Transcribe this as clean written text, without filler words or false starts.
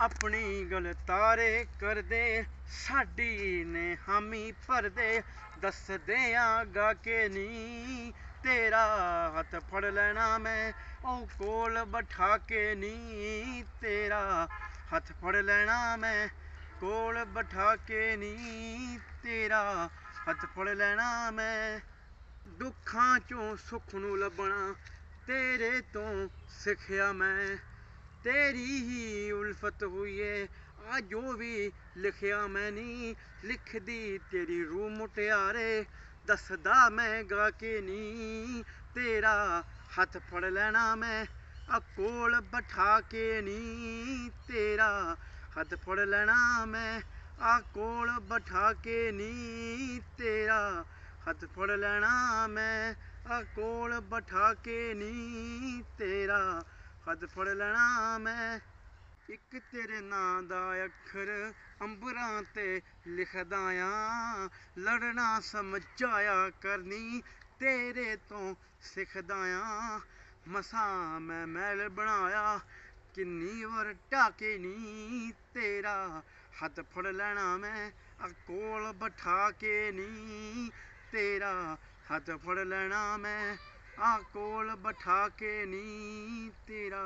अपनी गल तारे कर दे, साडी ने हामी भर दे। दस देंगा के नी तेरा हथ फड़ लेना मैं, ओ कोल बैठा के नी तेरा हथ फड़ लेना मैं, कोल बैठा के नी तेरा हथ फड़ लेना मैं। दुखां चों सुख नूं लभना तेरे तो सिखिया मैं, तेरी ही उल्फत हुई है आ जो भी लिखिया मैं नी। लिखदी तेरी रूह मुटियारे, दसदा मैं गा के नी तेरा हथ फड़ लेना मैं, आ कोल बैठा के नी तेरा हथ फड़ लेना मैं, आ कोल बैठा के नी तेरा हथ फड़ लेना मैं, आ कोल बैठा के नी तेरा हथ फड़ लेना मैं। एक तेरे नां दा अखर अंबरां ते लिखदा आं, लड़ना समझाया करनी तेरे तो सिखदा आं। मसां मैं महल बनाया किन्नी वार ढाके नी तेरा हथ फड़ लेना मैं, आ कोल बैठा के नी तेरा हथ फड़ लेना मैं, आ कोल बैठा के नी तेरा